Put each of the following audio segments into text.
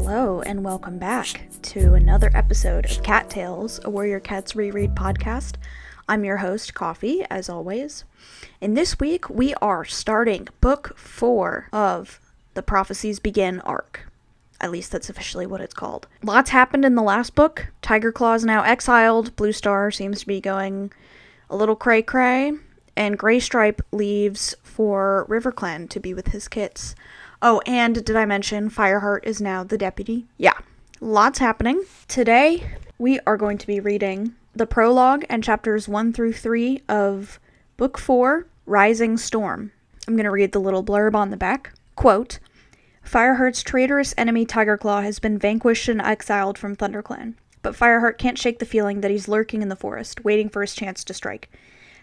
Hello and welcome back to another episode of Cat Tales, a Warrior Cats Reread podcast. I'm your host, Coffee, as always. And this week we are starting Book 4 of the Prophecies Begin arc. At least that's officially what it's called. Lots happened in the last book. Tigerclaw is now exiled. Bluestar seems to be going a little cray-cray. And Graystripe leaves for RiverClan to be with his kits. Oh, and did I mention Fireheart is now the deputy? Yeah, lots happening. Today, we are going to be reading the prologue and chapters 1 through 3 of Book 4, Rising Storm. I'm going to read the little blurb on the back. Quote, Fireheart's traitorous enemy Tigerclaw has been vanquished and exiled from ThunderClan. But Fireheart can't shake the feeling that he's lurking in the forest, waiting for his chance to strike.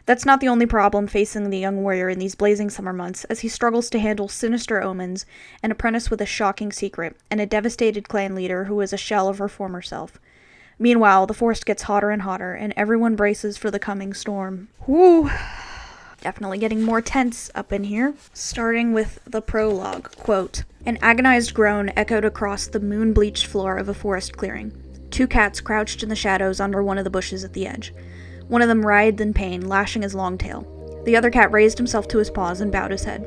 That's not the only problem facing the young warrior in these blazing summer months, as he struggles to handle sinister omens, an apprentice with a shocking secret, and a devastated clan leader who is a shell of her former self. Meanwhile, the forest gets hotter and hotter, and everyone braces for the coming storm. Whew! Definitely getting more tense up in here. Starting with the prologue. Quote, An agonized groan echoed across the moon-bleached floor of a forest clearing. Two cats crouched in the shadows under one of the bushes at the edge. One of them writhed in pain, lashing his long tail. The other cat raised himself to his paws and bowed his head.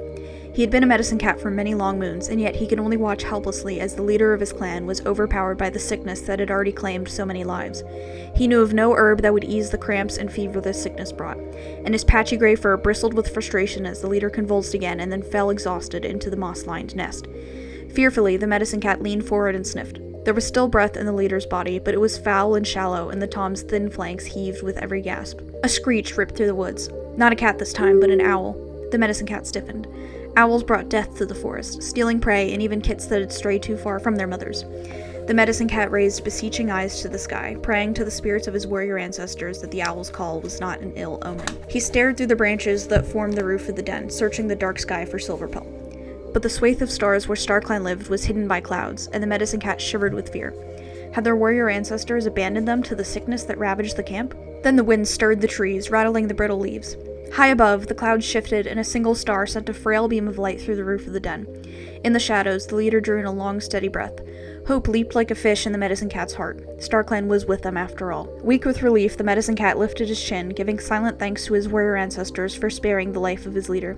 He had been a medicine cat for many long moons, and yet he could only watch helplessly as the leader of his clan was overpowered by the sickness that had already claimed so many lives. He knew of no herb that would ease the cramps and fever this sickness brought, and his patchy gray fur bristled with frustration as the leader convulsed again and then fell exhausted into the moss-lined nest. Fearfully, the medicine cat leaned forward and sniffed. There was still breath in the leader's body, but it was foul and shallow, and the Tom's thin flanks heaved with every gasp. A screech ripped through the woods. Not a cat this time, but an owl. The medicine cat stiffened. Owls brought death to the forest, stealing prey and even kits that had strayed too far from their mothers. The medicine cat raised beseeching eyes to the sky, praying to the spirits of his warrior ancestors that the owl's call was not an ill omen. He stared through the branches that formed the roof of the den, searching the dark sky for Silverpelt. But the swathe of stars where StarClan lived was hidden by clouds, and the medicine cat shivered with fear. Had their warrior ancestors abandoned them to the sickness that ravaged the camp? Then the wind stirred the trees, rattling the brittle leaves. High above, the clouds shifted, and a single star sent a frail beam of light through the roof of the den. In the shadows, the leader drew in a long, steady breath. Hope leaped like a fish in the medicine cat's heart. StarClan was with them after all. Weak with relief, the medicine cat lifted his chin, giving silent thanks to his warrior ancestors for sparing the life of his leader.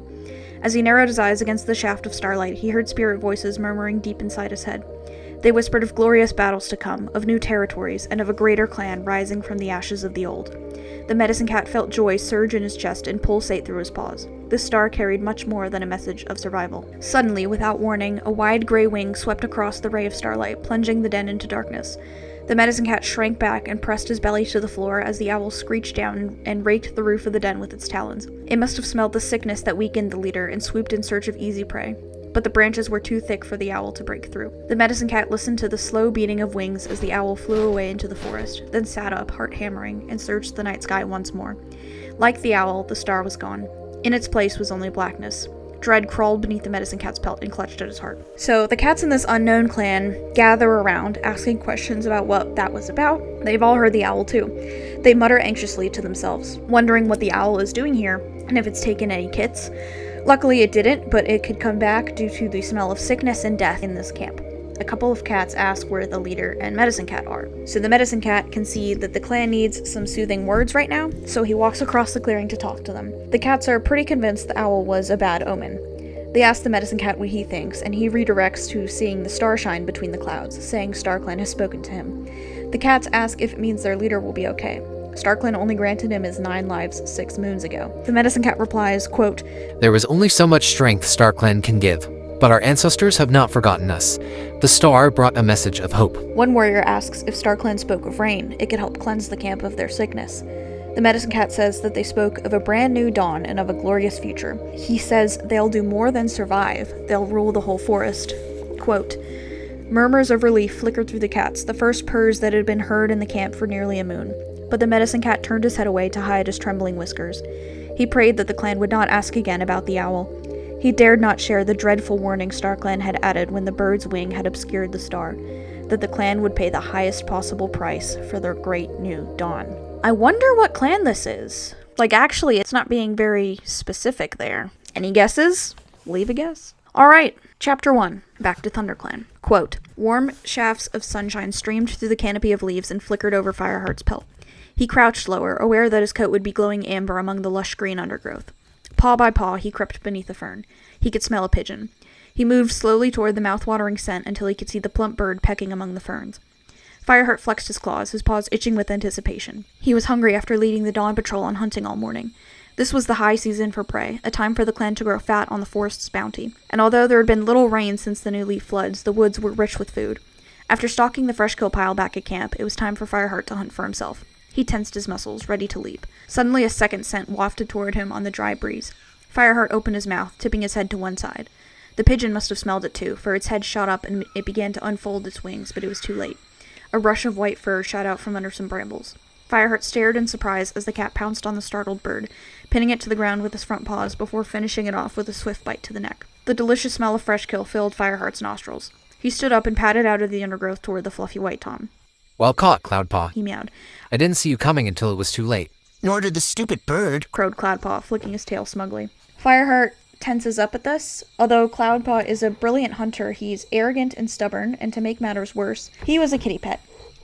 As he narrowed his eyes against the shaft of starlight, he heard spirit voices murmuring deep inside his head. They whispered of glorious battles to come, of new territories, and of a greater clan rising from the ashes of the old. The medicine cat felt joy surge in his chest and pulsate through his paws. This star carried much more than a message of survival. Suddenly, without warning, a wide gray wing swept across the ray of starlight, plunging the den into darkness. The medicine cat shrank back and pressed his belly to the floor as the owl screeched down and raked the roof of the den with its talons. It must have smelled the sickness that weakened the leader and swooped in search of easy prey. But the branches were too thick for the owl to break through. The medicine cat listened to the slow beating of wings as the owl flew away into the forest, then sat up, heart hammering, and searched the night sky once more. Like the owl, the star was gone. In its place was only blackness. Dread crawled beneath the medicine cat's pelt and clutched at his heart. So the cats in this unknown clan gather around, asking questions about what that was about. They've all heard the owl too. They mutter anxiously to themselves, wondering what the owl is doing here, and if it's taken any kits. Luckily it didn't, but it could come back due to the smell of sickness and death in this camp. A couple of cats ask where the leader and medicine cat are. So the medicine cat can see that the clan needs some soothing words right now, so he walks across the clearing to talk to them. The cats are pretty convinced the owl was a bad omen. They ask the medicine cat what he thinks, and he redirects to seeing the star shine between the clouds, saying StarClan has spoken to him. The cats ask if it means their leader will be okay. StarClan only granted him his 9 lives 6 moons ago. The medicine cat replies, quote, There is only so much strength StarClan can give, but our ancestors have not forgotten us. The star brought a message of hope. One warrior asks if StarClan spoke of rain. It could help cleanse the camp of their sickness. The medicine cat says that they spoke of a brand new dawn and of a glorious future. He says they'll do more than survive. They'll rule the whole forest. Quote, Murmurs of relief flickered through the cats, the first purrs that had been heard in the camp for nearly a moon. But the medicine cat turned his head away to hide his trembling whiskers. He prayed that the clan would not ask again about the owl. He dared not share the dreadful warning StarClan had added when the bird's wing had obscured the star, that the clan would pay the highest possible price for their great new dawn. I wonder what clan this is. Like, actually, it's not being very specific there. Any guesses? Leave a guess. Alright, Chapter 1, back to ThunderClan. Quote, Warm shafts of sunshine streamed through the canopy of leaves and flickered over Fireheart's pelt. He crouched lower, aware that his coat would be glowing amber among the lush green undergrowth. Paw by paw, he crept beneath a fern. He could smell a pigeon. He moved slowly toward the mouth-watering scent until he could see the plump bird pecking among the ferns. Fireheart flexed his claws, his paws itching with anticipation. He was hungry after leading the dawn patrol on hunting all morning. This was the high season for prey, a time for the clan to grow fat on the forest's bounty. And although there had been little rain since the new leaf floods, the woods were rich with food. After stalking the fresh kill pile back at camp, it was time for Fireheart to hunt for himself. He tensed his muscles, ready to leap. Suddenly a second scent wafted toward him on the dry breeze. Fireheart opened his mouth, tipping his head to one side. The pigeon must have smelled it too, for its head shot up and it began to unfold its wings, but it was too late. A rush of white fur shot out from under some brambles. Fireheart stared in surprise as the cat pounced on the startled bird, pinning it to the ground with his front paws before finishing it off with a swift bite to the neck. The delicious smell of fresh kill filled Fireheart's nostrils. He stood up and padded out of the undergrowth toward the fluffy white tom. Well caught, Cloudpaw. He meowed. I didn't see you coming until it was too late. Nor did the stupid bird, crowed Cloudpaw, flicking his tail smugly. Fireheart tenses up at this. Although Cloudpaw is a brilliant hunter, he's arrogant and stubborn, and to make matters worse, he was a kitty pet,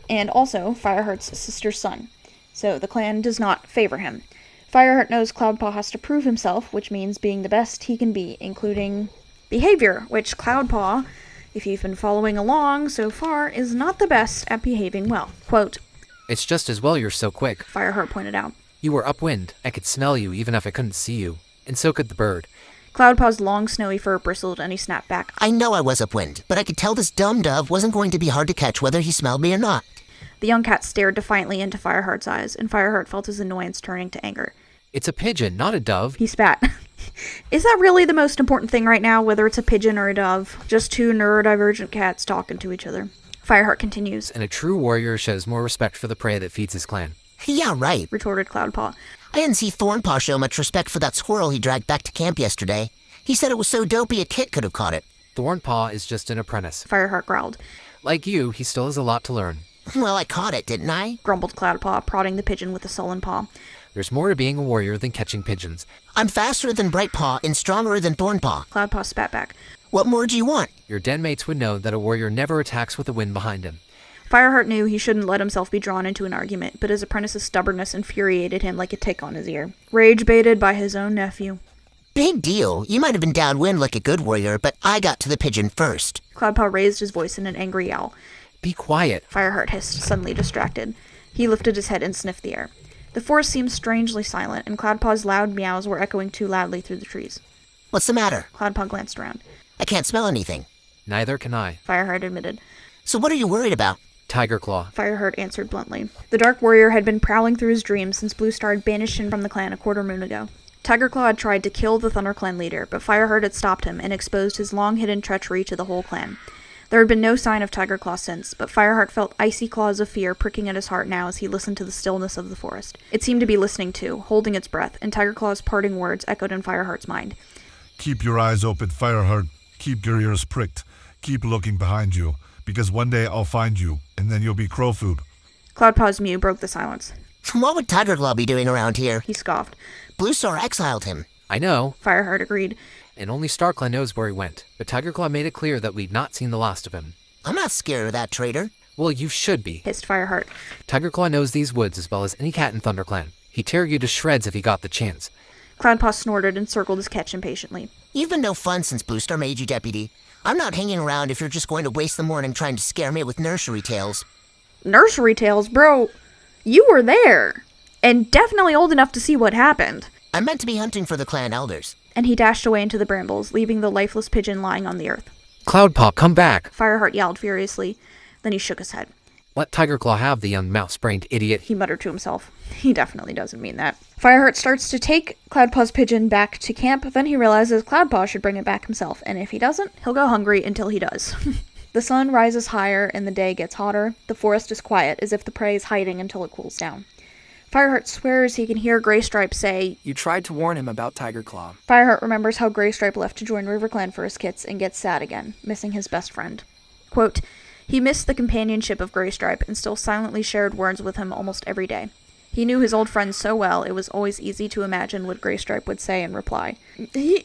and also Fireheart's sister's son. So the clan does not favor him. Fireheart knows Cloudpaw has to prove himself, which means being the best he can be, including behavior, which Cloudpaw, if you've been following along so far, is not the best at behaving well. Quote, It's just as well you're so quick. Fireheart pointed out. You were upwind. I could smell you even if I couldn't see you. And so could the bird. Cloudpaw's long snowy fur bristled and he snapped back. I know I was upwind, but I could tell this dumb dove wasn't going to be hard to catch whether he smelled me or not. The young cat stared defiantly into Fireheart's eyes, and Fireheart felt his annoyance turning to anger. It's a pigeon, not a dove. He spat. Is that really the most important thing right now, whether it's a pigeon or a dove? Just two neurodivergent cats talking to each other. Fireheart continues. And a true warrior shows more respect for the prey that feeds his clan. Yeah, right, retorted Cloudpaw. I didn't see Thornpaw show much respect for that squirrel he dragged back to camp yesterday. He said it was so dopey a kid could have caught it. Thornpaw is just an apprentice. Fireheart growled. Like you, he still has a lot to learn. Well, I caught it, didn't I? Grumbled Cloudpaw, prodding the pigeon with a sullen paw. There's more to being a warrior than catching pigeons. I'm faster than Brightpaw and stronger than Thornpaw. Cloudpaw spat back. What more do you want? Your den mates would know that a warrior never attacks with the wind behind him. Fireheart knew he shouldn't let himself be drawn into an argument, but his apprentice's stubbornness infuriated him like a tick on his ear. Rage-baited by his own nephew. Big deal. You might have been downwind like a good warrior, but I got to the pigeon first. Cloudpaw raised his voice in an angry yowl. Be quiet. Fireheart hissed, suddenly distracted. He lifted his head and sniffed the air. The forest seemed strangely silent, and Cloudpaw's loud meows were echoing too loudly through the trees. What's the matter? Cloudpaw glanced around. I can't smell anything. Neither can I. Fireheart admitted. So what are you worried about? Tigerclaw. Fireheart answered bluntly. The Dark Warrior had been prowling through his dreams since Bluestar had banished him from the clan a quarter moon ago. Tigerclaw had tried to kill the ThunderClan leader, but Fireheart had stopped him and exposed his long-hidden treachery to the whole clan. There had been no sign of Tigerclaw since, but Fireheart felt icy claws of fear pricking at his heart now as he listened to the stillness of the forest. It seemed to be listening too, holding its breath, and Tigerclaw's parting words echoed in Fireheart's mind. Keep your eyes open, Fireheart. Keep your ears pricked. Keep looking behind you, because one day I'll find you, and then you'll be crow food. Cloudpaw's mew broke the silence. What would Tigerclaw be doing around here? He scoffed. Bluestar exiled him. I know. Fireheart agreed. And only StarClan knows where he went, but Tigerclaw made it clear that we'd not seen the last of him. I'm not scared of that traitor. Well, you should be, hissed Fireheart. Tigerclaw knows these woods as well as any cat in ThunderClan. He'd tear you to shreds if he got the chance. Cloudpaw snorted and circled his catch impatiently. You've been no fun since Bluestar made you deputy. I'm not hanging around if you're just going to waste the morning trying to scare me with nursery tales. Nursery tales? Bro, you were there. And definitely old enough to see what happened. I meant to be hunting for the clan elders. And he dashed away into the brambles, leaving the lifeless pigeon lying on the earth. Cloudpaw, come back! Fireheart yelled furiously. Then he shook his head. Let Tigerclaw have the young mouse-brained idiot. He muttered to himself. He definitely doesn't mean that. Fireheart starts to take Cloudpaw's pigeon back to camp, then he realizes Cloudpaw should bring it back himself, and if he doesn't, he'll go hungry until he does. The sun rises higher and the day gets hotter. The forest is quiet, as if the prey is hiding until it cools down. Fireheart swears he can hear Graystripe say, You tried to warn him about Tigerclaw. Fireheart remembers how Graystripe left to join RiverClan for his kits and gets sad again, missing his best friend. Quote, he missed the companionship of Graystripe and still silently shared words with him almost every day. He knew his old friend so well, it was always easy to imagine what Graystripe would say in reply.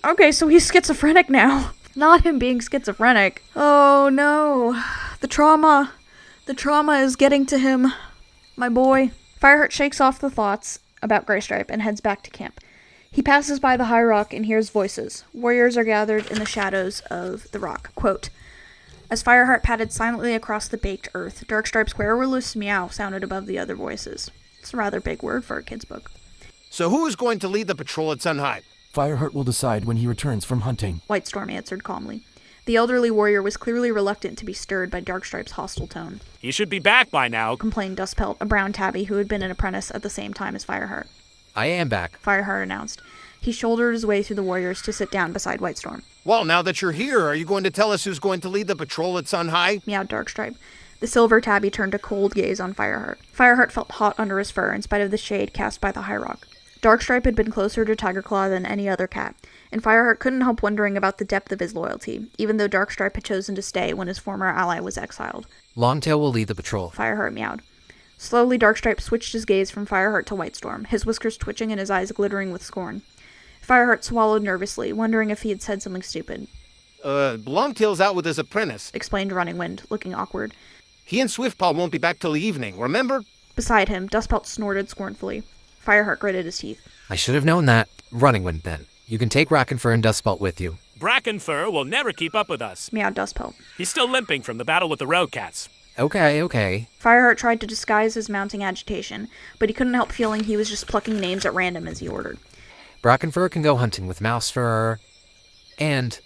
Okay, so he's schizophrenic now. Not him being schizophrenic. Oh no. The trauma is getting to him. My boy. Fireheart shakes off the thoughts about Graystripe and heads back to camp. He passes by the high rock and hears voices. Warriors are gathered in the shadows of the rock. Quote, as Fireheart padded silently across the baked earth, Darkstripe's querulous meow sounded above the other voices. It's a rather big word for a kid's book. So who is going to lead the patrol at Sunhigh? Fireheart will decide when he returns from hunting. Whitestorm answered calmly. The elderly warrior was clearly reluctant to be stirred by Darkstripe's hostile tone. He should be back by now, complained Dustpelt, a brown tabby who had been an apprentice at the same time as Fireheart. I am back. Fireheart announced. He shouldered his way through the warriors to sit down beside Whitestorm. Well, now that you're here, are you going to tell us who's going to lead the patrol at Sunhigh? Meowed Darkstripe. The silver tabby turned a cold gaze on Fireheart. Fireheart felt hot under his fur in spite of the shade cast by the high rock. Darkstripe had been closer to Tigerclaw than any other cat, and Fireheart couldn't help wondering about the depth of his loyalty, even though Darkstripe had chosen to stay when his former ally was exiled. Longtail will lead the patrol. Fireheart meowed. Slowly, Darkstripe switched his gaze from Fireheart to Whitestorm, his whiskers twitching and his eyes glittering with scorn. Fireheart swallowed nervously, wondering if he had said something stupid. Longtail's out with his apprentice, explained Running Wind, looking awkward. He and Swiftpaw won't be back till the evening, remember? Beside him, Dustpelt snorted scornfully. Fireheart gritted his teeth. I should have known that. Running Wind, then. You can take Brackenfur and Dustpelt with you. Brackenfur will never keep up with us. Meowed Dustpelt. He's still limping from the battle with the road cats. Okay. Fireheart tried to disguise his mounting agitation, but he couldn't help feeling he was just plucking names at random as he ordered. Brackenfur can go hunting with Mousefur, and...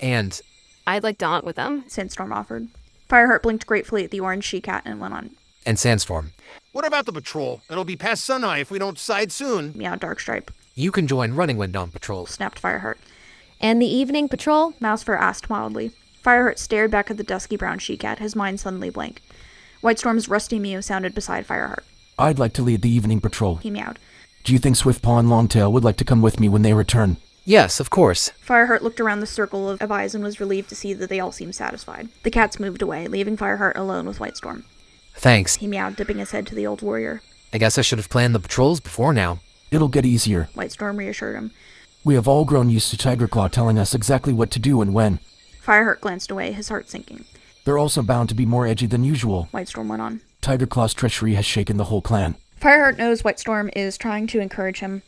I'd like to hunt with them, Sandstorm offered. Fireheart blinked gratefully at the orange she-cat and went on. And Sandstorm. What about the patrol? It'll be past Sunhigh if we don't decide soon. Meowed Darkstripe. You can join Running Wind on patrol, snapped Fireheart. And the evening patrol? Mousefur asked mildly. Fireheart stared back at the dusky brown she-cat, his mind suddenly blank. Whitestorm's rusty mew sounded beside Fireheart. I'd like to lead the evening patrol. He meowed. Do you think Swiftpaw and Longtail would like to come with me when they return? Yes, of course. Fireheart looked around the circle of eyes and was relieved to see that they all seemed satisfied. The cats moved away, leaving Fireheart alone with Whitestorm. Thanks. He meowed, dipping his head to the old warrior. I guess I should have planned the patrols before now. It'll get easier, Whitestorm reassured him. We have all grown used to Tigerclaw telling us exactly what to do and when. Fireheart glanced away, his heart sinking. They're also bound to be more edgy than usual, Whitestorm went on. Tigerclaw's treachery has shaken the whole clan. Fireheart knows Whitestorm is trying to encourage him.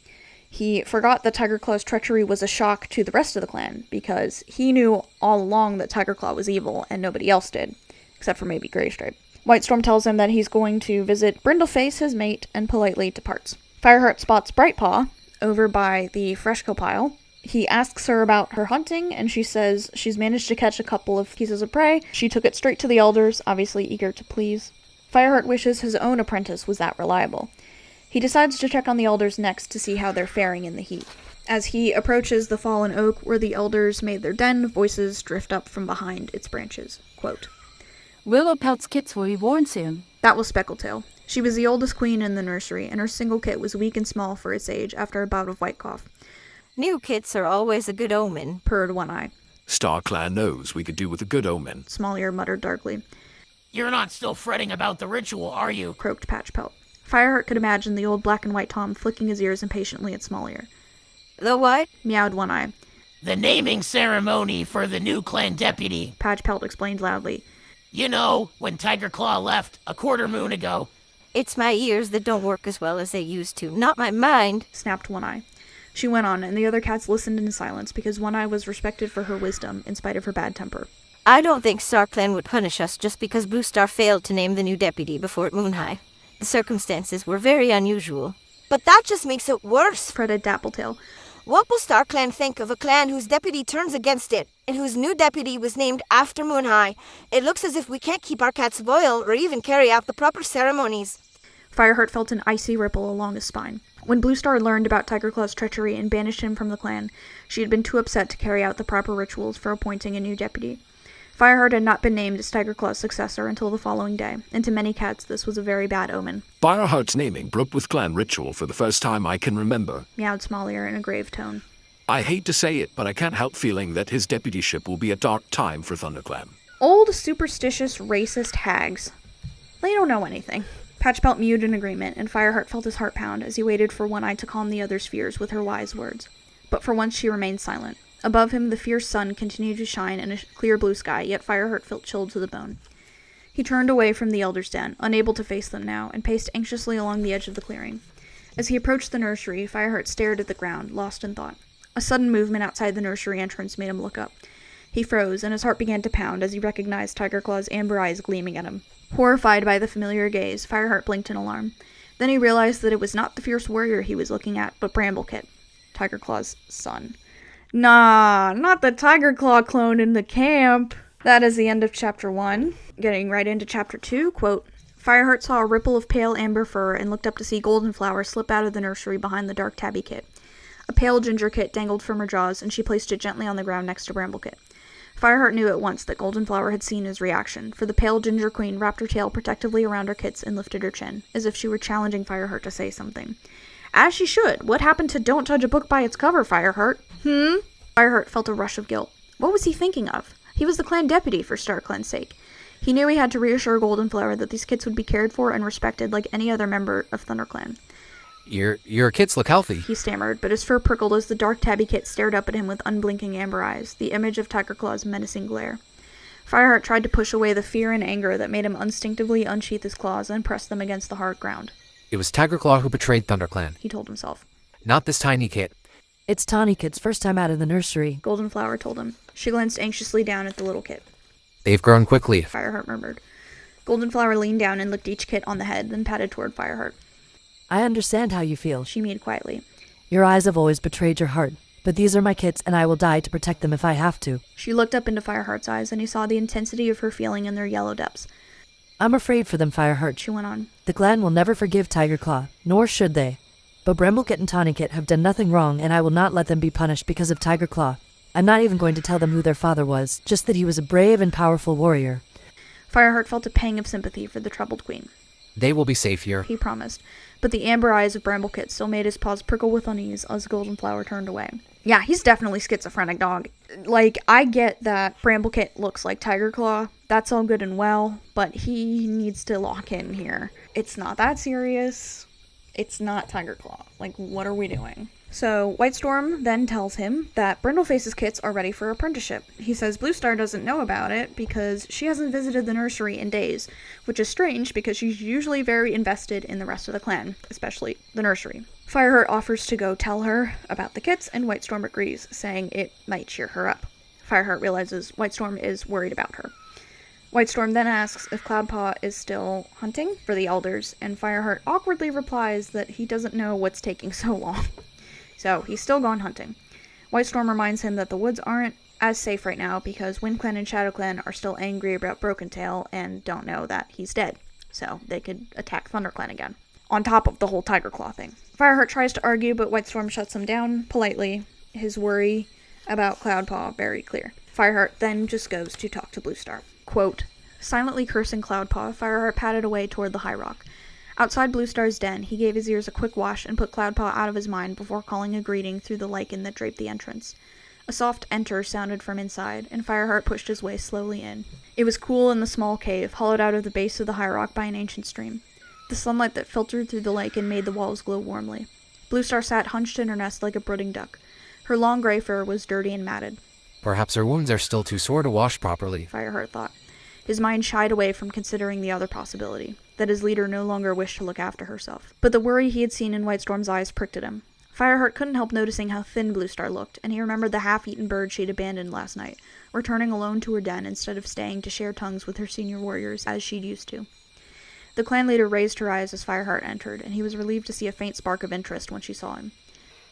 He forgot that Tigerclaw's treachery was a shock to the rest of the clan, because he knew all along that Tigerclaw was evil, and nobody else did, except for maybe Graystripe. Whitestorm tells him that he's going to visit Brindleface, his mate, and politely departs. Fireheart spots Brightpaw over by the Freshco pile. He asks her about her hunting, and she says she's managed to catch a couple of pieces of prey. She took it straight to the elders, obviously eager to please. Fireheart wishes his own apprentice was that reliable. He decides to check on the elders next to see how they're faring in the heat. As he approaches the fallen oak where the elders made their den, voices drift up from behind its branches. Quote, Willowpelt's kits will be born soon. That was Speckletail. She was the oldest queen in the nursery, and her single kit was weak and small for its age after a bout of white cough. New kits are always a good omen, purred One Eye. StarClan knows we could do with a good omen, Small Ear muttered darkly. You're not still fretting about the ritual, are you? Croaked Patchpelt. Fireheart could imagine the old black and white Tom flicking his ears impatiently at Small Ear. The what? Meowed One Eye. The naming ceremony for the new clan deputy, Patchpelt explained loudly. You know, when Tigerclaw left, a quarter moon ago. It's my ears that don't work as well as they used to, not my mind, snapped One Eye. She went on, and the other cats listened in silence because One Eye was respected for her wisdom in spite of her bad temper. I don't think StarClan would punish us just because Bluestar failed to name the new deputy before Moonhigh. The circumstances were very unusual. But that just makes it worse, fretted Dappletail. What will StarClan think of a clan whose deputy turns against it, and whose new deputy was named after Moonhigh? It looks as if we can't keep our cats loyal or even carry out the proper ceremonies. Fireheart felt an icy ripple along his spine. When Bluestar learned about Tigerclaw's treachery and banished him from the clan, she had been too upset to carry out the proper rituals for appointing a new deputy. Fireheart had not been named as Tigerclaw's successor until the following day, and to many cats this was a very bad omen. Fireheart's naming broke with clan ritual for the first time I can remember, meowed Small Ear in a grave tone. I hate to say it, but I can't help feeling that his deputyship will be a dark time for ThunderClan. Old, superstitious, racist hags. They don't know anything. Patchpelt mewed in agreement, and Fireheart felt his heart pound as he waited for One Eye to calm the other's fears with her wise words. But for once she remained silent. Above him, the fierce sun continued to shine in a clear blue sky, yet Fireheart felt chilled to the bone. He turned away from the Elder's Den, unable to face them now, and paced anxiously along the edge of the clearing. As he approached the nursery, Fireheart stared at the ground, lost in thought. A sudden movement outside the nursery entrance made him look up. He froze, and his heart began to pound as he recognized Tigerclaw's amber eyes gleaming at him. Horrified by the familiar gaze, Fireheart blinked in alarm. Then he realized that it was not the fierce warrior he was looking at, but Bramblekit, Tigerclaw's son. Nah, not the Tigerclaw clone in the camp. That is the end of Chapter 1. Getting right into Chapter 2, quote, Fireheart saw a ripple of pale amber fur and looked up to see Goldenflower slip out of the nursery behind the dark tabby kit. A pale ginger kit dangled from her jaws, and she placed it gently on the ground next to Bramblekit. Fireheart knew at once that Goldenflower had seen his reaction, for the pale ginger queen wrapped her tail protectively around her kits and lifted her chin, as if she were challenging Fireheart to say something. As she should. What happened to don't judge a book by its cover, Fireheart? Fireheart felt a rush of guilt. What was he thinking of? He was the clan deputy for StarClan's sake. He knew he had to reassure Goldenflower that these kits would be cared for and respected like any other member of ThunderClan. Your kits look healthy, he stammered, but his fur prickled as the dark tabby kit stared up at him with unblinking amber eyes, the image of Tigerclaw's menacing glare. Fireheart tried to push away the fear and anger that made him instinctively unsheath his claws and press them against the hard ground. It was Tigerclaw who betrayed ThunderClan, he told himself. Not this tiny kit. It's Tawny Kit's first time out of the nursery, Goldenflower told him. She glanced anxiously down at the little kit. They've grown quickly, Fireheart murmured. Goldenflower leaned down and licked each kit on the head, then patted toward Fireheart. I understand how you feel, she mewed quietly. Your eyes have always betrayed your heart, but these are my kits and I will die to protect them if I have to. She looked up into Fireheart's eyes and he saw the intensity of her feeling in their yellow depths. I'm afraid for them, Fireheart, she went on. The clan will never forgive Tigerclaw, nor should they. But Bramblekit and Tawny-Kit have done nothing wrong and I will not let them be punished because of Tigerclaw. I'm not even going to tell them who their father was, just that he was a brave and powerful warrior. Fireheart felt a pang of sympathy for the troubled queen. They will be safe here, he promised, but the amber eyes of Bramblekit still made his paws prickle with unease as Goldenflower turned away. Yeah, he's definitely schizophrenic, dog. Like, I get that Bramblekit looks like Tigerclaw. That's all good and well, but he needs to lock in here. It's not that serious. It's not Tigerclaw. Like, what are we doing? So, Whitestorm then tells him that Brindleface's kits are ready for apprenticeship. He says Bluestar doesn't know about it because she hasn't visited the nursery in days, which is strange because she's usually very invested in the rest of the clan, especially the nursery. Fireheart offers to go tell her about the kits, and Whitestorm agrees, saying it might cheer her up. Fireheart realizes Whitestorm is worried about her. Whitestorm then asks if Cloudpaw is still hunting for the elders, and Fireheart awkwardly replies that he doesn't know what's taking so long. So, he's still gone hunting. Whitestorm reminds him that the woods aren't as safe right now because WindClan and ShadowClan are still angry about Broken Tail and don't know that he's dead. So, they could attack ThunderClan again. On top of the whole Tigerclaw thing. Fireheart tries to argue, but Whitestorm shuts him down politely, his worry about Cloudpaw very clear. Fireheart then just goes to talk to Bluestar. Quote, silently cursing Cloudpaw, Fireheart padded away toward the high rock. Outside Bluestar's den, he gave his ears a quick wash and put Cloudpaw out of his mind before calling a greeting through the lichen that draped the entrance. A soft enter sounded from inside, and Fireheart pushed his way slowly in. It was cool in the small cave, hollowed out of the base of the high rock by an ancient stream. The sunlight that filtered through the lichen made the walls glow warmly. Bluestar sat hunched in her nest like a brooding duck. Her long gray fur was dirty and matted. Perhaps her wounds are still too sore to wash properly, Fireheart thought. His mind shied away from considering the other possibility, that his leader no longer wished to look after herself. But the worry he had seen in Whitestorm's eyes pricked at him. Fireheart couldn't help noticing how thin Bluestar looked, and he remembered the half-eaten bird she'd abandoned last night, returning alone to her den instead of staying to share tongues with her senior warriors as she'd used to. The clan leader raised her eyes as Fireheart entered, and he was relieved to see a faint spark of interest when she saw him.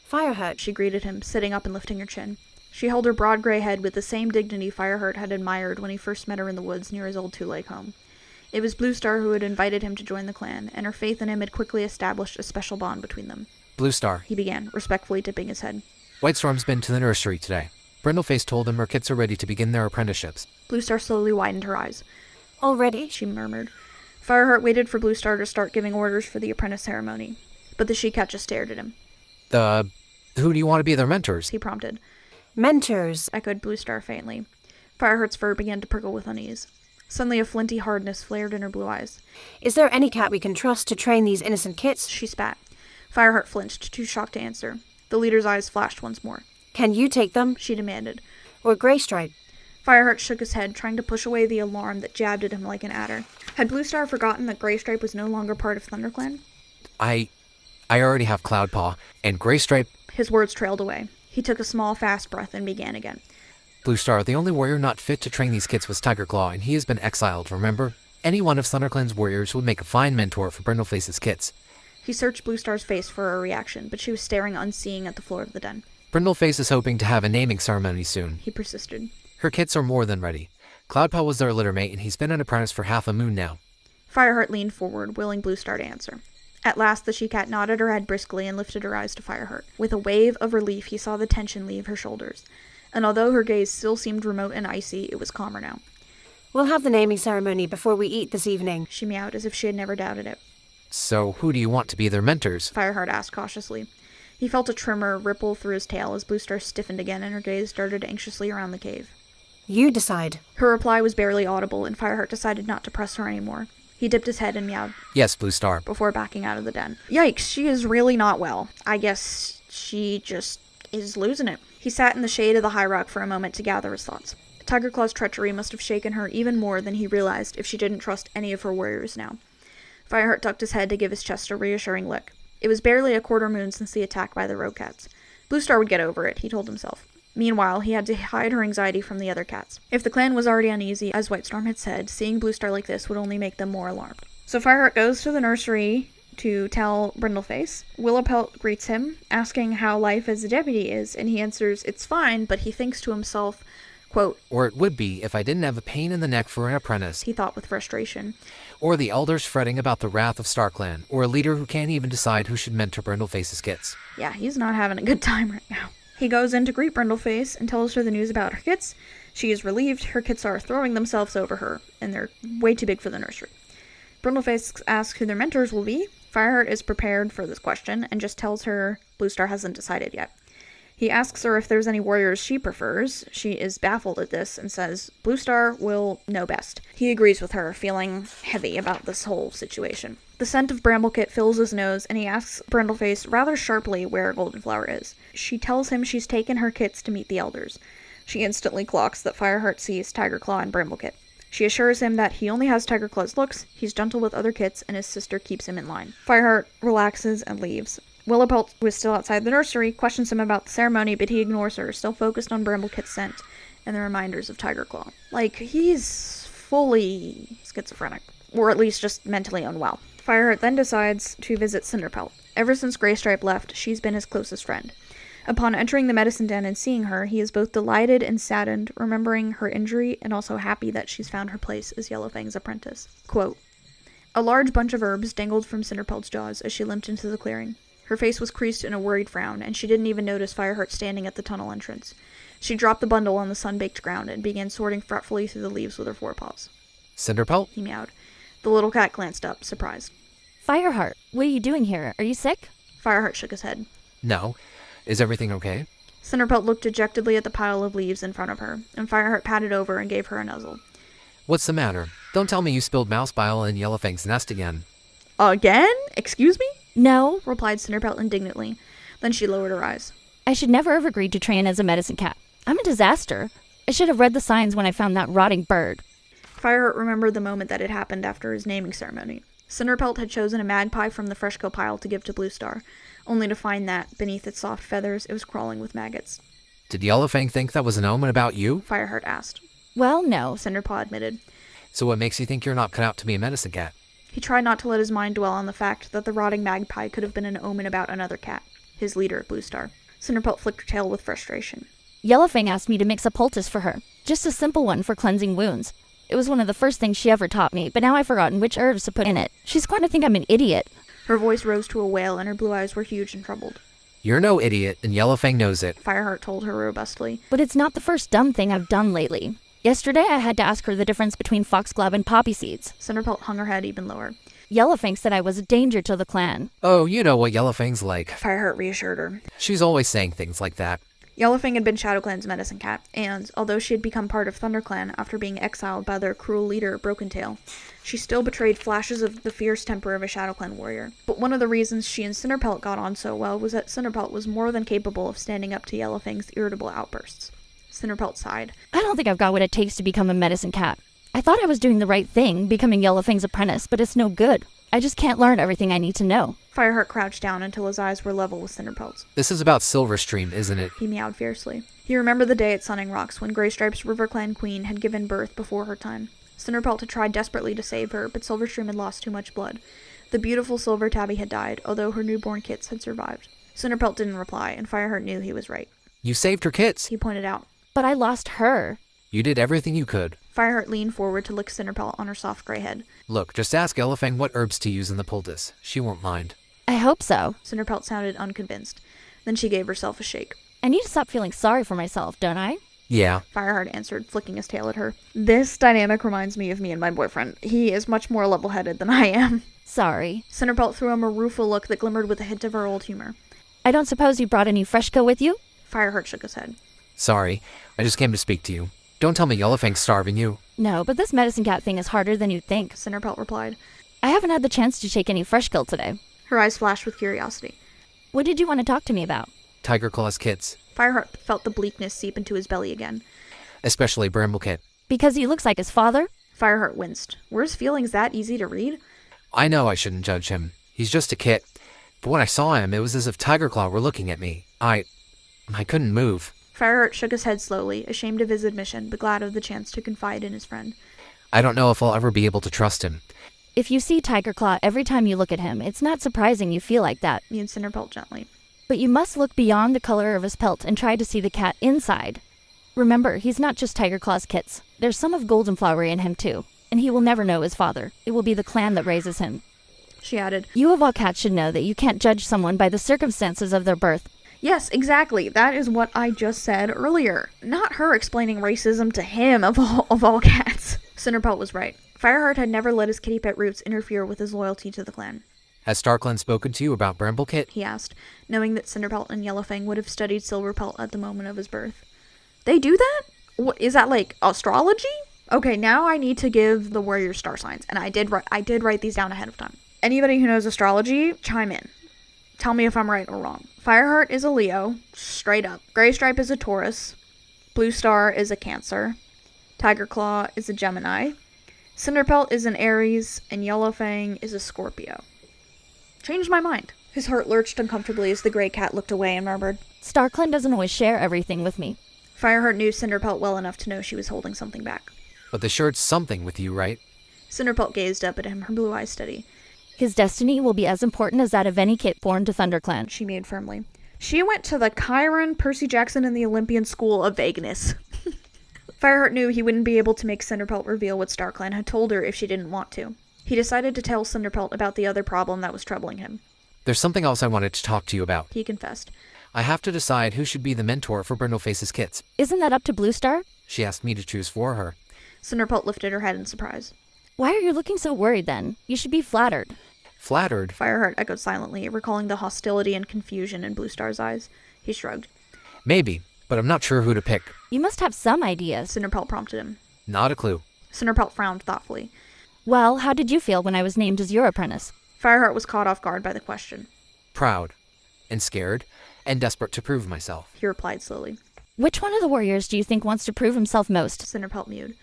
Fireheart, she greeted him, sitting up and lifting her chin. She held her broad gray head with the same dignity Fireheart had admired when he first met her in the woods near his old two-lake home. It was Bluestar who had invited him to join the clan, and her faith in him had quickly established a special bond between them. Bluestar, he began, respectfully tipping his head. Whitestorm's been to the nursery today. Brindleface told him her kits are ready to begin their apprenticeships. Bluestar slowly widened her eyes. Already? She murmured. Fireheart waited for Bluestar to start giving orders for the apprentice ceremony, but the she-cat just stared at him. Who do you want to be their mentors? He prompted. Mentors, echoed Bluestar faintly. Fireheart's fur began to prickle with unease. Suddenly a flinty hardness flared in her blue eyes. Is there any cat we can trust to train these innocent kits? She spat. Fireheart flinched, too shocked to answer. The leader's eyes flashed once more. Can you take them? She demanded. Or Graystripe? Fireheart shook his head, trying to push away the alarm that jabbed at him like an adder. Had Bluestar forgotten that Graystripe was no longer part of ThunderClan? I already have Cloudpaw, and Graystripe... His words trailed away. He took a small, fast breath and began again. Bluestar, the only warrior not fit to train these kids was Tigerclaw, and he has been exiled, remember? Any one of ThunderClan's warriors would make a fine mentor for Brindleface's kids. He searched Bluestar's face for a reaction, but she was staring unseeing at the floor of the den. Brindleface is hoping to have a naming ceremony soon. He persisted. Her kits are more than ready. Cloudpaw was their littermate, and he's been an apprentice for half a moon now. Fireheart leaned forward, willing Bluestar to answer. At last, the she-cat nodded her head briskly and lifted her eyes to Fireheart. With a wave of relief, he saw the tension leave her shoulders. And although her gaze still seemed remote and icy, it was calmer now. We'll have the naming ceremony before we eat this evening, she meowed as if she had never doubted it. So, who do you want to be their mentors? Fireheart asked cautiously. He felt a tremor ripple through his tail as Bluestar stiffened again and her gaze darted anxiously around the cave. You decide. Her reply was barely audible, and Fireheart decided not to press her anymore. He dipped his head and meowed. Yes, Bluestar. Before backing out of the den. Yikes, she is really not well. I guess she just is losing it. He sat in the shade of the high rock for a moment to gather his thoughts. Tigerclaw's treachery must have shaken her even more than he realized if she didn't trust any of her warriors now. Fireheart ducked his head to give his chest a reassuring lick. It was barely a quarter moon since the attack by the rogue cats. Bluestar would get over it, he told himself. Meanwhile, he had to hide her anxiety from the other cats. If the clan was already uneasy, as Whitestorm had said, seeing Bluestar like this would only make them more alarmed. So Fireheart goes to the nursery to tell Brindleface. Willowpelt greets him, asking how life as a deputy is, and he answers, it's fine, but he thinks to himself, quote, or it would be if I didn't have a pain in the neck for an apprentice, he thought with frustration. Or the elders fretting about the wrath of StarClan, or a leader who can't even decide who should mentor Brindleface's kids. Yeah, he's not having a good time right now. He goes in to greet Brindleface and tells her the news about her kits. She is relieved her kits are throwing themselves over her, and they're way too big for the nursery. Brindleface asks who their mentors will be. Fireheart is prepared for this question and just tells her Bluestar hasn't decided yet. He asks her if there's any warriors she prefers. She is baffled at this and says Bluestar will know best. He agrees with her, feeling heavy about this whole situation. The scent of Bramblekit fills his nose, and he asks Brindleface rather sharply where Goldenflower is. She tells him she's taken her kits to meet the elders. She instantly clocks that Fireheart sees Tigerclaw and Bramblekit. She assures him that he only has Tigerclaw's looks, he's gentle with other kits, and his sister keeps him in line. Fireheart relaxes and leaves. Willowpelt, who is still outside the nursery, questions him about the ceremony, but he ignores her, still focused on Bramblekit's scent and the reminders of Tigerclaw. Like, he's fully schizophrenic, or at least just mentally unwell. Fireheart then decides to visit Cinderpelt. Ever since Graystripe left, she's been his closest friend. Upon entering the medicine den and seeing her, he is both delighted and saddened, remembering her injury and also happy that she's found her place as Yellowfang's apprentice. Quote, a large bunch of herbs dangled from Cinderpelt's jaws as she limped into the clearing. Her face was creased in a worried frown, and she didn't even notice Fireheart standing at the tunnel entrance. She dropped the bundle on the sun-baked ground and began sorting fretfully through the leaves with her forepaws. Cinderpelt? He meowed. The little cat glanced up, surprised. Fireheart, what are you doing here? Are you sick? Fireheart shook his head. No. Is everything okay? Cinderpelt looked dejectedly at the pile of leaves in front of her, and Fireheart patted over and gave her a nuzzle. What's the matter? Don't tell me you spilled mouse bile in Yellowfang's nest again. Again? Excuse me? No, replied Cinderpelt indignantly. Then she lowered her eyes. I should never have agreed to train as a medicine cat. I'm a disaster. I should have read the signs when I found that rotting bird. Fireheart remembered the moment that had happened after his naming ceremony. Cinderpelt had chosen a magpie from the Freshco pile to give to Bluestar, only to find that, beneath its soft feathers, it was crawling with maggots. Did Yellowfang think that was an omen about you? Fireheart asked. Well, no, Cinderpaw admitted. So what makes you think you're not cut out to be a medicine cat? He tried not to let his mind dwell on the fact that the rotting magpie could have been an omen about another cat, his leader, Bluestar. Cinderpelt flicked her tail with frustration. Yellowfang asked me to mix a poultice for her, just a simple one for cleansing wounds. It was one of the first things she ever taught me, but now I've forgotten which herbs to put in it. She's going to think I'm an idiot. Her voice rose to a wail, and her blue eyes were huge and troubled. You're no idiot, and Yellowfang knows it, Fireheart told her robustly. But it's not the first dumb thing I've done lately. Yesterday I had to ask her the difference between foxglove and poppy seeds. Cinderpelt hung her head even lower. Yellowfang said I was a danger to the clan. Oh, you know what Yellowfang's like. Fireheart reassured her. She's always saying things like that. Yellowfang had been ShadowClan's medicine cat, and although she had become part of ThunderClan after being exiled by their cruel leader, Brokentail, she still betrayed flashes of the fierce temper of a ShadowClan warrior. But one of the reasons she and Cinderpelt got on so well was that Cinderpelt was more than capable of standing up to Yellowfang's irritable outbursts. Cinderpelt sighed. I don't think I've got what it takes to become a medicine cat. I thought I was doing the right thing, becoming Yellowfang's apprentice, but it's no good. I just can't learn everything I need to know. Fireheart crouched down until his eyes were level with Cinderpelt's. This is about Silverstream, isn't it? He meowed fiercely. He remembered the day at Sunning Rocks when Graystripe's RiverClan queen had given birth before her time. Cinderpelt had tried desperately to save her, but Silverstream had lost too much blood. The beautiful Silver Tabby had died, although her newborn kits had survived. Cinderpelt didn't reply, and Fireheart knew he was right. You saved her kits. He pointed out. But I lost her. You did everything you could. Fireheart leaned forward to lick Cinderpelt on her soft gray head. Look, just ask Yellowfang what herbs to use in the poultice. She won't mind. I hope so. Cinderpelt sounded unconvinced. Then she gave herself a shake. I need to stop feeling sorry for myself, don't I? Yeah. Fireheart answered, flicking his tail at her. This dynamic reminds me of me and my boyfriend. He is much more level-headed than I am. Sorry. Cinderpelt threw him a rueful look that glimmered with a hint of her old humor. I don't suppose you brought any Freshco with you? Fireheart shook his head. Sorry. I just came to speak to you. Don't tell me Yellowfang's starving you. No, but this medicine cat thing is harder than you'd think. Cinderpelt replied. I haven't had the chance to take any Freshkill today. Her eyes flashed with curiosity. What did you want to talk to me about? Tigerclaw's kits. Fireheart felt the bleakness seep into his belly again. Especially Bramblekit. Because he looks like his father? Fireheart winced. Were his feelings that easy to read? I know I shouldn't judge him. He's just a kit. But when I saw him, it was as if Tigerclaw were looking at me. I couldn't move. Fireheart shook his head slowly, ashamed of his admission, but glad of the chance to confide in his friend. I don't know if I'll ever be able to trust him. If you see Tigerclaw every time you look at him, it's not surprising you feel like that. Mewed Cinderpelt gently. But you must look beyond the color of his pelt and try to see the cat inside. Remember, he's not just Tigerclaw's kits. There's some of Goldenflowery in him too, and he will never know his father. It will be the clan that raises him. She added, You of all cats should know that you can't judge someone by the circumstances of their birth. Yes, exactly. That is what I just said earlier. Not her explaining racism to him of all cats. Cinderpelt was right. Fireheart had never let his kitty pet roots interfere with his loyalty to the clan. Has StarClan spoken to you about Bramblekit? He asked, knowing that Cinderpelt and Yellowfang would have studied Silverpelt at the moment of his birth. They do that? What, is that like astrology? Okay, now I need to give the warrior star signs, and I did write these down ahead of time. Anybody who knows astrology, chime in. Tell me if I'm right or wrong. Fireheart is a Leo, straight up. Graystripe is a Taurus. Bluestar is a Cancer. Tigerclaw is a Gemini. Cinderpelt is an Aries, and Yellowfang is a Scorpio. Changed my mind. His heart lurched uncomfortably as the gray cat looked away and murmured, StarClan doesn't always share everything with me. Fireheart knew Cinderpelt well enough to know she was holding something back. But the shirt's something with you, right? Cinderpelt gazed up at him, her blue eyes steady. His destiny will be as important as that of any kit born to ThunderClan. She mewed firmly. She went to the Chiron, Percy Jackson, and the Olympian School of Vagueness. Fireheart knew he wouldn't be able to make Cinderpelt reveal what StarClan had told her if she didn't want to. He decided to tell Cinderpelt about the other problem that was troubling him. There's something else I wanted to talk to you about. He confessed. I have to decide who should be the mentor for Brindleface's kits. Isn't that up to Bluestar? She asked me to choose for her. Cinderpelt lifted her head in surprise. Why are you looking so worried then? You should be flattered. Flattered? Fireheart echoed silently, recalling the hostility and confusion in Bluestar's eyes. He shrugged. Maybe, but I'm not sure who to pick. You must have some ideas. Cinderpelt prompted him. Not a clue. Cinderpelt frowned thoughtfully. Well, how did you feel when I was named as your apprentice? Fireheart was caught off guard by the question. Proud. And scared. And desperate to prove myself. He replied slowly. Which one of the warriors do you think wants to prove himself most? Cinderpelt mewed.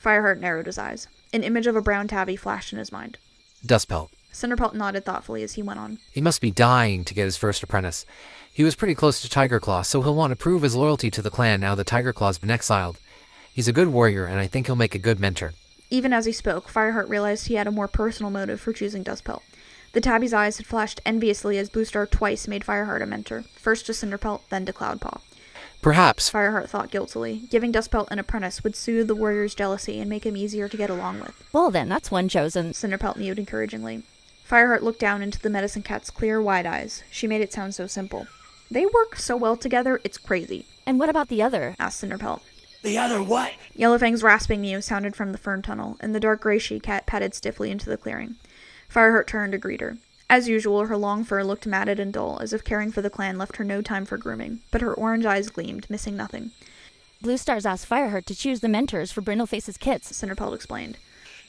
Fireheart narrowed his eyes. An image of a brown tabby flashed in his mind. Dustpelt. Cinderpelt nodded thoughtfully as he went on. He must be dying to get his first apprentice. He was pretty close to Tigerclaw, so he'll want to prove his loyalty to the clan now that Tigerclaw's been exiled. He's a good warrior, and I think he'll make a good mentor. Even as he spoke, Fireheart realized he had a more personal motive for choosing Dustpelt. The tabby's eyes had flashed enviously as Bluestar twice made Fireheart a mentor, first to Cinderpelt, then to Cloudpaw. Perhaps, Fireheart thought guiltily, giving Dustpelt an apprentice would soothe the warrior's jealousy and make him easier to get along with. Well then, that's one chosen. Cinderpelt mewed encouragingly. Fireheart looked down into the medicine cat's clear, wide eyes. She made it sound so simple. They work so well together, it's crazy. And what about the other? Asked Cinderpelt. The other what? Yellowfang's rasping mew sounded from the fern tunnel, and the dark gray she-cat padded stiffly into the clearing. Fireheart turned to greet her. As usual, her long fur looked matted and dull, as if caring for the clan left her no time for grooming, but her orange eyes gleamed, missing nothing. Bluestar's asked Fireheart to choose the mentors for Brindleface's kits, Cinderpelt explained.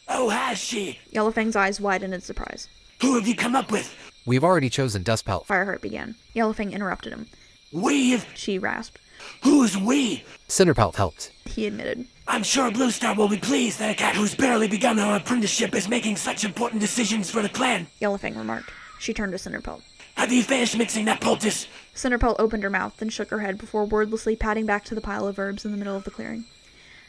Oh, has she? Yellowfang's eyes widened in surprise. Who have you come up with? We've already chosen Dustpelt. Fireheart began. Yellowfang interrupted him. We've? She rasped. Who's we? Cinderpelt helped. He admitted. I'm sure Bluestar will be pleased that a cat who's barely begun her apprenticeship is making such important decisions for the clan. Yellowfang remarked. She turned to Cinderpelt. Have you finished mixing that poultice? Cinderpelt opened her mouth, then shook her head before wordlessly padding back to the pile of herbs in the middle of the clearing.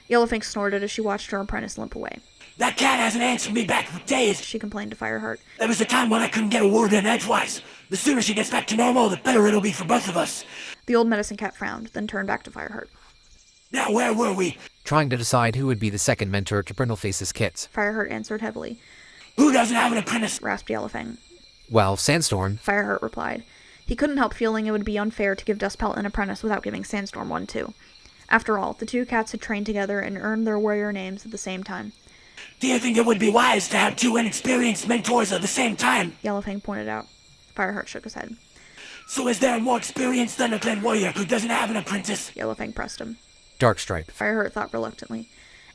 Yellowfang snorted as she watched her apprentice limp away. That cat hasn't answered me back for days, she complained to Fireheart. There was a time when I couldn't get a word in edgewise. The sooner she gets back to normal, the better it'll be for both of us. The old medicine cat frowned, then turned back to Fireheart. Now where were we? Trying to decide who would be the second mentor to Brindleface's kits. Fireheart answered heavily. Who doesn't have an apprentice? Rasped Yellowfang. Well, Sandstorm. Fireheart replied. He couldn't help feeling it would be unfair to give Dustpelt an apprentice without giving Sandstorm one too. After all, the two cats had trained together and earned their warrior names at the same time. Do you think it would be wise to have two inexperienced mentors at the same time? Yellowfang pointed out. Fireheart shook his head. So is there a more experienced Thunderclan warrior who doesn't have an apprentice? Yellowfang pressed him. Darkstripe. Fireheart thought reluctantly.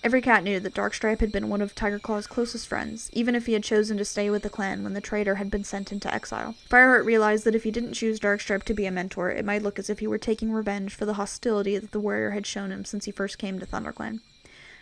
Every cat knew that Darkstripe had been one of Tigerclaw's closest friends, even if he had chosen to stay with the clan when the traitor had been sent into exile. Fireheart realized that if he didn't choose Darkstripe to be a mentor, it might look as if he were taking revenge for the hostility that the warrior had shown him since he first came to ThunderClan.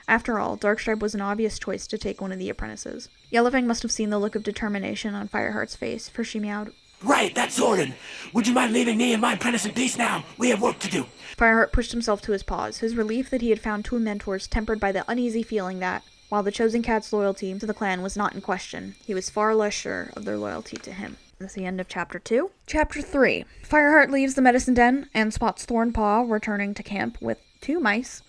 After all, Darkstripe was an obvious choice to take one of the apprentices. Yellowfang must have seen the look of determination on Fireheart's face, for she meowed. Right, that's ordered. Would you mind leaving me and my apprentice in peace now? We have work to do. Fireheart pushed himself to his paws, his relief that he had found two mentors tempered by the uneasy feeling that, while the chosen cat's loyalty to the clan was not in question, he was far less sure of their loyalty to him. That's the end of Chapter 2. Chapter 3. Fireheart leaves the medicine den and spots Thornpaw returning to camp with 2 mice.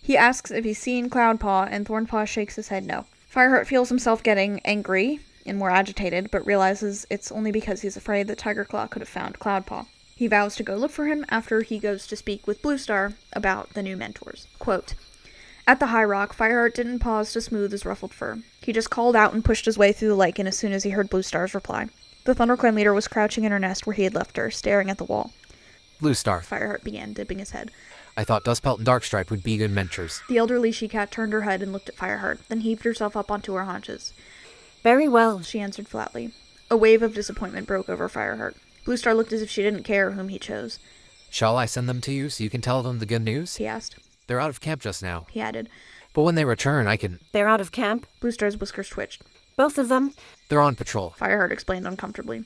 He asks if he's seen Cloudpaw, and Thornpaw shakes his head no. Fireheart feels himself getting angry and more agitated, but realizes it's only because he's afraid that Tigerclaw could have found Cloudpaw. He vows to go look for him after he goes to speak with Bluestar about the new mentors. Quote, at the High Rock, Fireheart didn't pause to smooth his ruffled fur. He just called out and pushed his way through the lichen as soon as he heard Bluestar's reply. The ThunderClan leader was crouching in her nest where he had left her, staring at the wall. Bluestar. Fireheart began, dipping his head. I thought Dustpelt and Darkstripe would be good mentors. The elderly she-cat turned her head and looked at Fireheart, then heaved herself up onto her haunches. Very well, she answered flatly. A wave of disappointment broke over Fireheart. Bluestar looked as if she didn't care whom he chose. Shall I send them to you so you can tell them the good news? He asked. They're out of camp just now, he added. But when they return, I can... They're out of camp? Bluestar's whiskers twitched. Both of them? They're on patrol, Fireheart explained uncomfortably.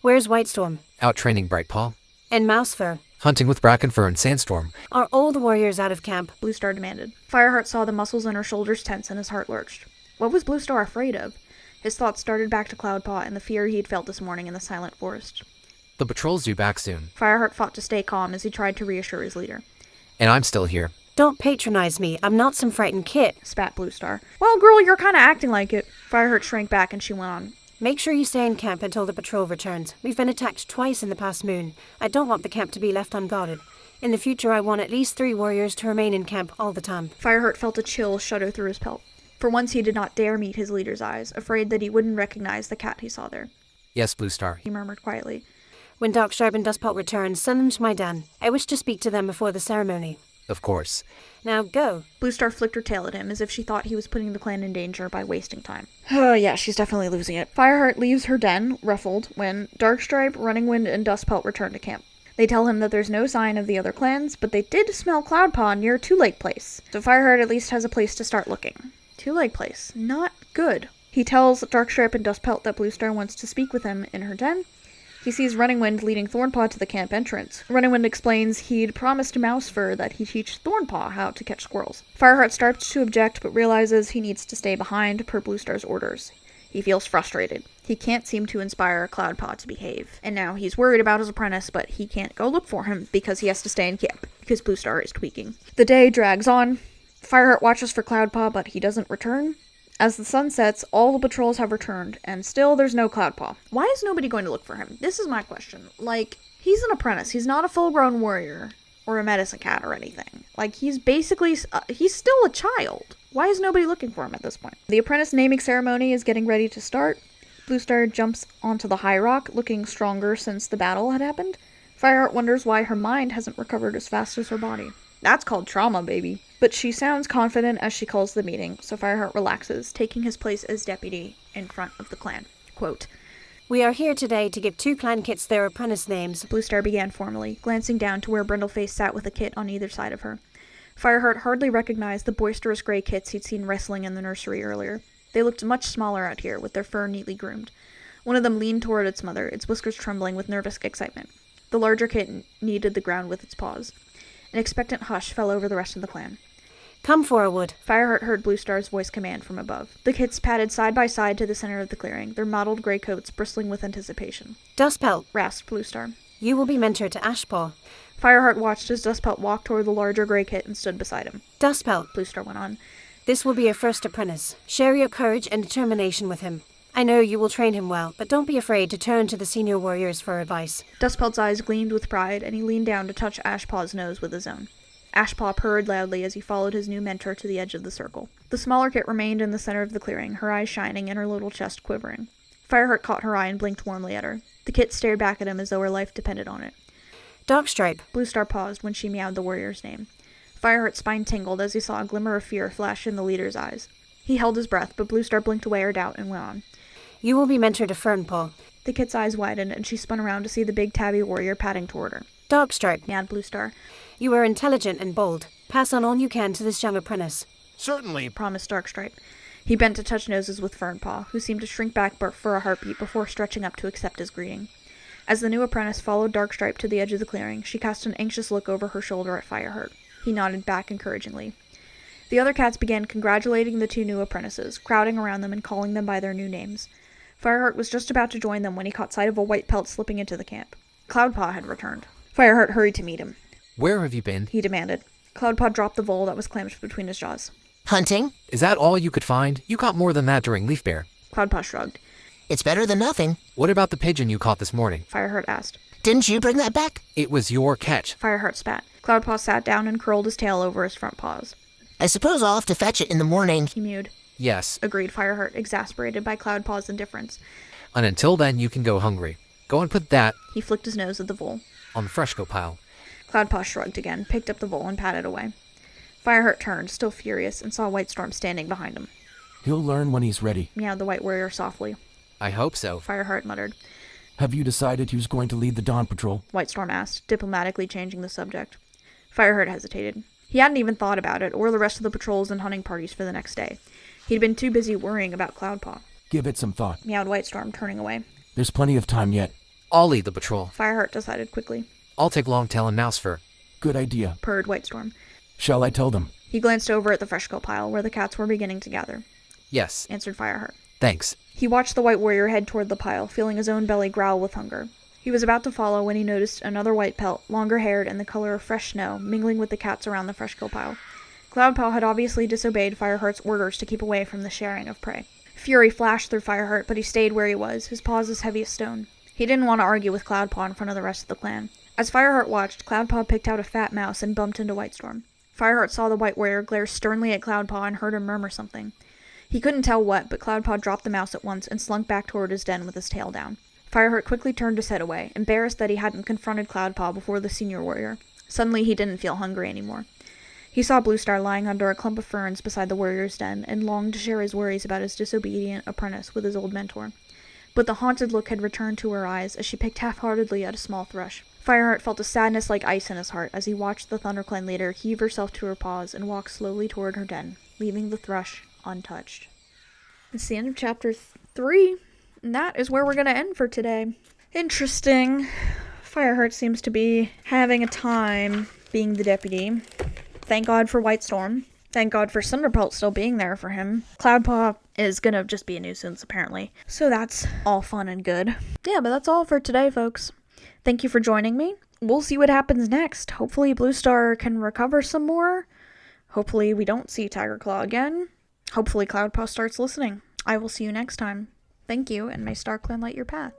Where's Whitestorm? out training Brightpaw, And Mousefur? hunting with Brackenfur and Sandstorm. Are all the warriors out of camp? Bluestar demanded. Fireheart saw the muscles in her shoulders tense and his heart lurched. What was Bluestar afraid of? His thoughts started back to Cloudpaw and the fear he'd felt this morning in the silent forest. The patrol's due back soon. Fireheart fought to stay calm as he tried to reassure his leader. And I'm still here. Don't patronize me. I'm not some frightened kid, spat Bluestar. Well, girl, you're kind of acting like it. Fireheart shrank back and she went on. Make sure you stay in camp until the patrol returns. We've been attacked twice in the past moon. I don't want the camp to be left unguarded. In the future, I want at least 3 warriors to remain in camp all the time. Fireheart felt a chill shudder through his pelt. For once, he did not dare meet his leader's eyes, afraid that he wouldn't recognize the cat he saw there. Yes, Bluestar, he murmured quietly. When Darkstripe and Dustpelt return, send them to my den. I wish to speak to them before the ceremony. Of course. Now go. Bluestar flicked her tail at him as if she thought he was putting the clan in danger by wasting time. Oh, yeah, she's definitely losing it. Fireheart leaves her den, ruffled, when Darkstripe, Runningwind, and Dustpelt return to camp. They tell him that there's no sign of the other clans, but they did smell Cloudpaw near Two Lake Place, so Fireheart at least has a place to start looking. Two Lake Place. Not good. He tells Darkstripe and Dustpelt that Bluestar wants to speak with him in her den. He sees Runningwind leading Thornpaw to the camp entrance. Runningwind explains he'd promised Mousefur that he'd teach Thornpaw how to catch squirrels. Fireheart starts to object, but realizes he needs to stay behind per Bluestar's orders. He feels frustrated. He can't seem to inspire Cloudpaw to behave. And now he's worried about his apprentice, but he can't go look for him because he has to stay in camp, because Bluestar is tweaking. The day drags on. Fireheart watches for Cloudpaw, but he doesn't return. As the sun sets, all the patrols have returned, and still there's no Cloudpaw. Why is nobody going to look for him? This is my question. Like, he's an apprentice. He's not a full-grown warrior or a medicine cat or anything. Like, he's basically, he's still a child. Why is nobody looking for him at this point? The apprentice naming ceremony is getting ready to start. Bluestar jumps onto the high rock, looking stronger since the battle had happened. Fireheart wonders why her mind hasn't recovered as fast as her body. That's called trauma, baby. But she sounds confident as she calls the meeting, so Fireheart relaxes, taking his place as deputy in front of the clan. Quote, We are here today to give 2 clan kits their apprentice names. Bluestar began formally, glancing down to where Brindleface sat with a kit on either side of her. Fireheart hardly recognized the boisterous gray kits he'd seen wrestling in the nursery earlier. They looked much smaller out here, with their fur neatly groomed. One of them leaned toward its mother, its whiskers trembling with nervous excitement. The larger kit kneaded the ground with its paws. An expectant hush fell over the rest of the clan. Come forward. Fireheart heard Bluestar's voice command from above. The kits padded side by side to the center of the clearing, their mottled gray coats bristling with anticipation. Dustpelt, rasped Bluestar. You will be mentor to Ashpaw. Fireheart watched as Dustpelt walked toward the larger gray kit and stood beside him. Dustpelt, Bluestar went on. This will be your first apprentice. Share your courage and determination with him. I know you will train him well, but don't be afraid to turn to the senior warriors for advice. Dustpelt's eyes gleamed with pride, and he leaned down to touch Ashpaw's nose with his own. Ashpaw purred loudly as he followed his new mentor to the edge of the circle. The smaller kit remained in the center of the clearing, her eyes shining and her little chest quivering. Fireheart caught her eye and blinked warmly at her. The kit stared back at him as though her life depended on it. Dogstripe. Bluestar paused when she meowed the warrior's name. Fireheart's spine tingled as he saw a glimmer of fear flash in the leader's eyes. He held his breath, but Bluestar blinked away her doubt and went on. You will be mentor to Fernpaw. The kit's eyes widened, and she spun around to see the big tabby warrior padding toward her. Dogstripe, meowed Bluestar. You are intelligent and bold. Pass on all you can to this young apprentice. Certainly, promised Darkstripe. He bent to touch noses with Fernpaw, who seemed to shrink back for a heartbeat before stretching up to accept his greeting. As the new apprentice followed Darkstripe to the edge of the clearing, she cast an anxious look over her shoulder at Fireheart. He nodded back encouragingly. The other cats began congratulating the 2 new apprentices, crowding around them and calling them by their new names. Fireheart was just about to join them when he caught sight of a white pelt slipping into the camp. Cloudpaw had returned. Fireheart hurried to meet him. Where have you been? He demanded. Cloudpaw dropped the vole that was clenched between his jaws. Hunting? Is that all you could find? You caught more than that during Leaf Bear. Cloudpaw shrugged. It's better than nothing. What about the pigeon you caught this morning? Fireheart asked. Didn't you bring that back? It was your catch. Fireheart spat. Cloudpaw sat down and curled his tail over his front paws. I suppose I'll have to fetch it in the morning. He mewed. Yes, agreed Fireheart, exasperated by Cloudpaw's indifference. And until then, you can go hungry. Go and put that... He flicked his nose at the vole. ...on the fresco pile. Cloudpaw shrugged again, picked up the vole, and patted away. Fireheart turned, still furious, and saw Whitestorm standing behind him. He'll learn when he's ready, meowed the White Warrior softly. I hope so, Fireheart muttered. Have you decided who's going to lead the Dawn Patrol? Whitestorm asked, diplomatically changing the subject. Fireheart hesitated. He hadn't even thought about it, or the rest of the patrols and hunting parties for the next day. He'd been too busy worrying about Cloudpaw. Give it some thought, meowed Whitestorm, turning away. There's plenty of time yet. I'll lead the patrol, Fireheart decided quickly. I'll take Longtail and Mousefur. Good idea, purred Whitestorm. Shall I tell them? He glanced over at the fresco pile, where the cats were beginning to gather. Yes, answered Fireheart. Thanks. He watched the White Warrior head toward the pile, feeling his own belly growl with hunger. He was about to follow when he noticed another white pelt, longer-haired and the color of fresh snow, mingling with the cats around the fresco pile. Cloudpaw had obviously disobeyed Fireheart's orders to keep away from the sharing of prey. Fury flashed through Fireheart, but he stayed where he was, his paws as heavy as stone. He didn't want to argue with Cloudpaw in front of the rest of the clan. As Fireheart watched, Cloudpaw picked out a fat mouse and bumped into Whitestorm. Fireheart saw the White Warrior glare sternly at Cloudpaw and heard him murmur something. He couldn't tell what, but Cloudpaw dropped the mouse at once and slunk back toward his den with his tail down. Fireheart quickly turned his head away, embarrassed that he hadn't confronted Cloudpaw before the senior warrior. Suddenly he didn't feel hungry anymore. He saw Bluestar lying under a clump of ferns beside the warrior's den, and longed to share his worries about his disobedient apprentice with his old mentor. But the haunted look had returned to her eyes as she picked half-heartedly at a small thrush. Fireheart felt a sadness like ice in his heart as he watched the ThunderClan leader heave herself to her paws and walk slowly toward her den, leaving the thrush untouched. It's the end of chapter 3, and that is where we're going to end for today. Interesting. Fireheart seems to be having a time being the deputy. Thank God for Whitestorm. Thank God for Cinderpelt still being there for him. Cloudpaw is gonna just be a nuisance, apparently. So that's all fun and good. Yeah, but that's all for today, folks. Thank you for joining me. We'll see what happens next. Hopefully Bluestar can recover some more. Hopefully we don't see Tigerclaw again. Hopefully Cloudpaw starts listening. I will see you next time. Thank you, and may StarClan light your path.